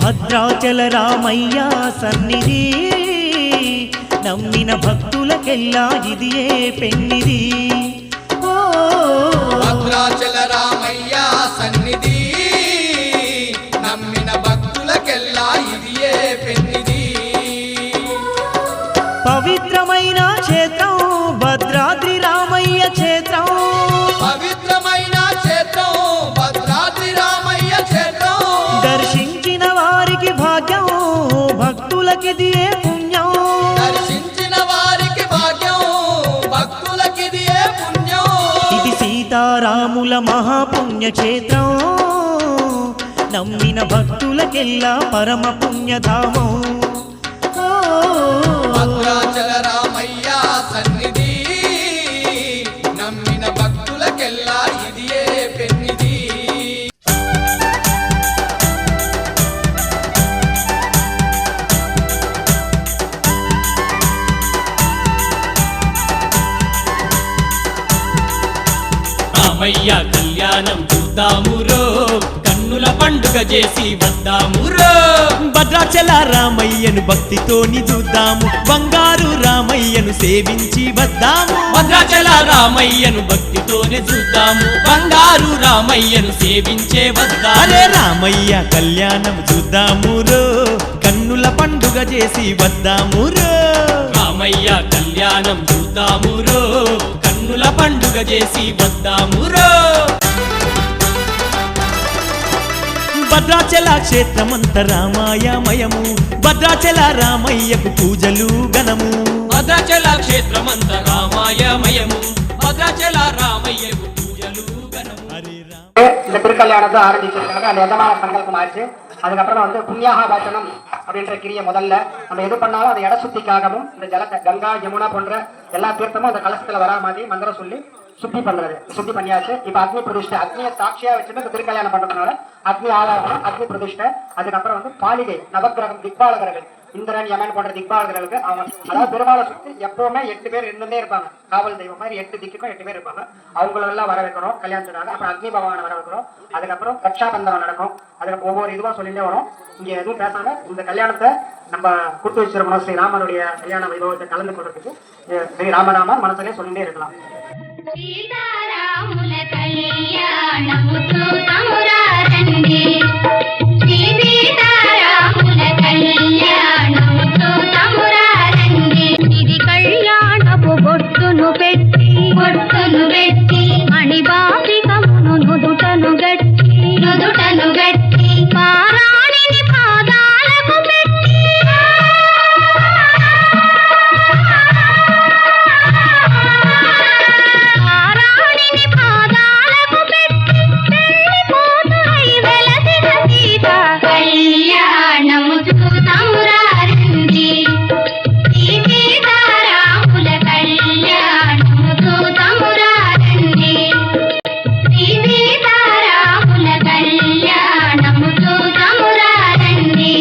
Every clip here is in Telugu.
భద్రాచల రామయ్య సన్నిధి నమ్మిన భక్తులకెల్లా ఇదియే పెన్నిది భద్రాచల రామయ్య సన్నిధి నమ్మిన భక్తులకెల్లా ఇదియే పెన్నిది పవిత్రమైన క్షేత్రం భద్రాద్రి రామయ్య క్షేత్రం పవిత్రమైన క్షేత్రం భద్రాద్రి రామయ్య క్షేత్రం దర్శించిన వారికి భాగ్యం భక్తులకిదియే పుణ్యం దర్శించిన వారికి భాగ్యం భక్తులకిదియే పుణ్యం ఇది సీతారాముల మహాపుణ్యక్షేత్రం నమ్మిన భక్తులకెల్లా పరమ పుణ్యధామం భద్రాచల రామయ్య సన్నిధి నమ్మిన భక్తులకెల్లా ఇదియే పెన్నిది రామయ్య కళ్యాణం చూద్దామురో కన్నుల పండుగ చేసి వద్దామురో భద్రాచల రామయ్యను భక్తితోని చూద్దాము బంగారు రామయ్యను సేవించి వద్దాము భద్రాచల రామయ్యను భక్తితోనే చూద్దాము బంగారు రామయ్యను సేవించే వద్దాము అరే రామయ్య కళ్యాణం చూద్దామురో కన్నుల పండుగ చేసి వద్దామురో రామయ్య కళ్యాణం చూద్దామురో కన్నుల పండుగ చేసి వద్దామురో భద్రాచల క్షేత్రమంత రామాయమయము భద్రాచల రామయ్యకు పూజలు గణము భద్రాచల క్షేత్రమంత రామాయమయము భద్రాచల ராமய்யకు పూజలు గణము హరే రామ இந்த திருக்கல்யாணத்தை ஆரம்பிச்சிருக்காங்க அந்த எதமான சங்கல்பம் ஆச்சு அதுக்கப்புறம் வந்து புண்ணியாக வாசனம் அப்படின்ற கிரியை முதல்ல நம்ம எது பண்ணாலும் அந்த இட சுத்திக்காகவும் இந்த ஜலத்தை கங்கா யமுனா போன்ற எல்லா தீர்த்தமும் அந்த கலசத்துல வரா மாதிரி மந்திரம் சொல்லி சுத்தி பண்றது சுத்தி பண்ணியாச்சு இப்ப அக்னி பிரதிஷ்டை அக்னியை சாட்சியா வச்சுட்டு இந்த திருக்கல்யாணம் பண்றதுனால அக்னி ஆதாரம் அக்னி பிரதிஷ்டை அதுக்கப்புறம் வந்து பாலிகை நவகிரகம் திக்பாலகர்கள் இந்திரன் யமன் போன்ற திக்பாலகர்களுக்கு அவங்க அதாவது பெருமாளை சுத்தி எப்பவுமே 8 பேர் இருந்துட்டே இருப்பாங்க காவல் தெய்வம் மாதிரி 8 திக்குக்கும் 8 பேர் இருப்பாங்க அவங்களெல்லாம் வர வைக்கிறோம் கல்யாணத்துக்காக அப்புறம் அக்னி பகவானை வர வைக்கிறோம் அதுக்கப்புறம் ரக்ஷாபந்தனம் நடக்கும் அதுக்கு ஒவ்வொரு இதுவா சொல்லிட்டே வரும் இங்க எதுவும் பேசாம இந்த கல்யாணத்தை நம்ம கொடுத்து வச்சிருக்கணும் ஸ்ரீராமனுடைய கல்யாண வைபவத்தை கலந்து கொள்றதுக்கு ஸ்ரீராமராம மனசுலயே சொல்லிட்டே இருக்கலாம் సీతారాముల కళ్యాణము చూతమురారండి శ్రీ సీతారాముల కళ్యాణము చూతమురారండి ఇది కళ్యాణపు బొట్టును పెట్టి మణిబాసికమును నుదుటను గట్టి పారాణిని పాదాలకు పెట్టి కళ్యాణము చూతమురారండి శ్రీ సీతారాముల కళ్యాణము చూతమురారండి శ్రీ సీతారాముల కళ్యాణము చూతమురారండి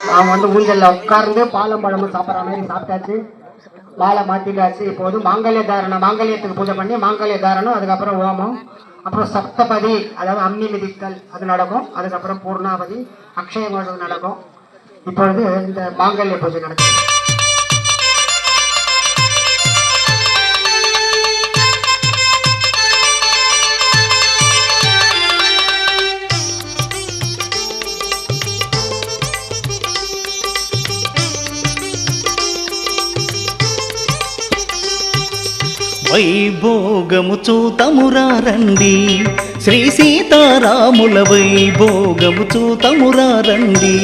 அவன் வந்து ஊஞ்சல்ல உட்கார்ந்து பாலம் பழமும் சாப்பிட்ற மாதிரி சாப்பிட்டாச்சு மாலை மாத்திட்டாச்சு இப்போ வந்து மாங்கல்ய தாரணம் மாங்கல்யத்துக்கு பூஜை பண்ணி மாங்கல்ய தாரணம் அதுக்கப்புறம் ஹோமம் அப்புறம் சப்தபதி அதாவது அம்மி மிதித்தல் அது நடக்கும் அதுக்கப்புறம் பூர்ணாவதி அக்ஷயமோடு நடக்கும் இப்பொழுது இந்த மாங்கல்ய பூஜை நடக்கும் వైభోగము చూతమురారండి శ్రీ సీతారాముల వైభోగము చూతమురారండి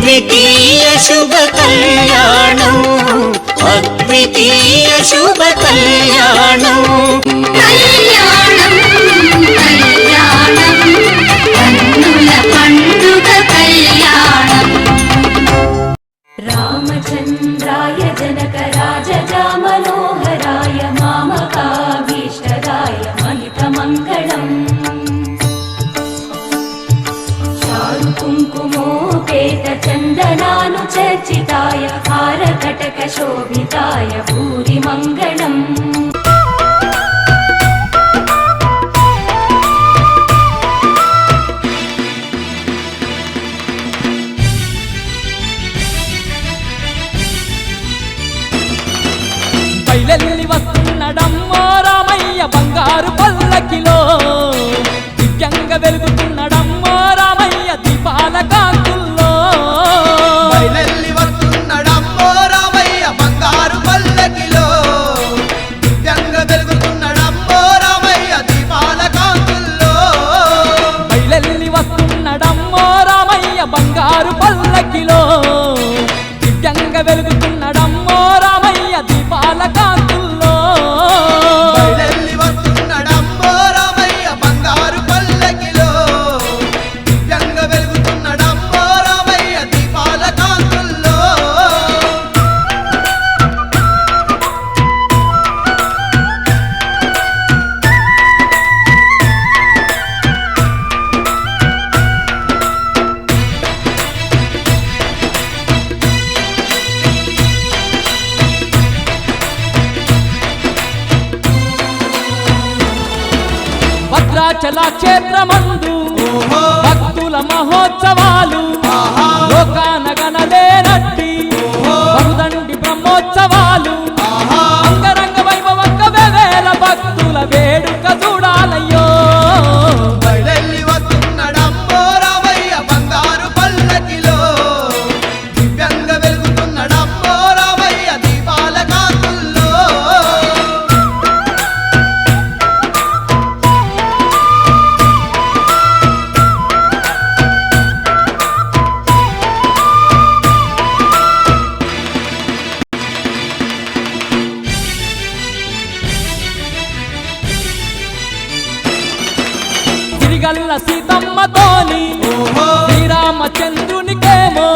అద్వితీయ శుభ కళ్యాణం అద్వితీయ శుభ కళ్యాణం కళ్యాణం కళ్యాణం కన్నుల పండుగ కళ్యాణం రామచంద్రాయ జనకరాజా మనోహరాయ మామకాభీష్టదాయ మహితమంగళం చారు కుంకుమోపేత చందనానుచర్చితాయ హారకటక శోభితాయ భూరి మంగళం బయలెల్లి వస్తున్నడమ్మో రామయ్య బంగారు పల్లకిలో దివ్యంగా వెలుగుతున్నడమ్మో రామయ్య దీపాల కాంతుల్లో బయలెల్లి వస్తున్నాడమ్మో రామయ్య బంగారు పల్లకిలో దివ్యంగా వెలుగుతున్నాడమ్మో రామయ్య దీపాల కాంతుల్లో బయలెల్లి వస్తున్నడమ్మో రామయ్య బంగారు పల్లకిలో దివ్యంగా వెలుగుతున్నడమ్మో రామయ్య దీపాల కాంతుల్లో బయలెల్లి వస్తున్నాడమ్మో రామయ్య బంగారు పల్లకిలో దివ్యంగా వెలుగుతున్నాడమ్మో రామయ్య దీపాల కాంతుల్లో భద్రాచల క్షేత్రమందు భక్తుల మహోత్సవాలు లోకానగనలేనట్టి బహుదండి బ్రహ్మోత్సవాలు అంగరంగ వైభవంగా వేవేల భక్తుల వేడుక చూడాలయ్యో బయలెల్లి వస్తున్నాడమ్మో రామయ్య బంగారు పల్లకిలో దివ్యంగా వెలుగుతున్నాడమ్మో రామయ్య దీపాల కాంతుల్లో తిరిగల్ల సీతమ్మతోని శ్రీరామచంద్రునికేమో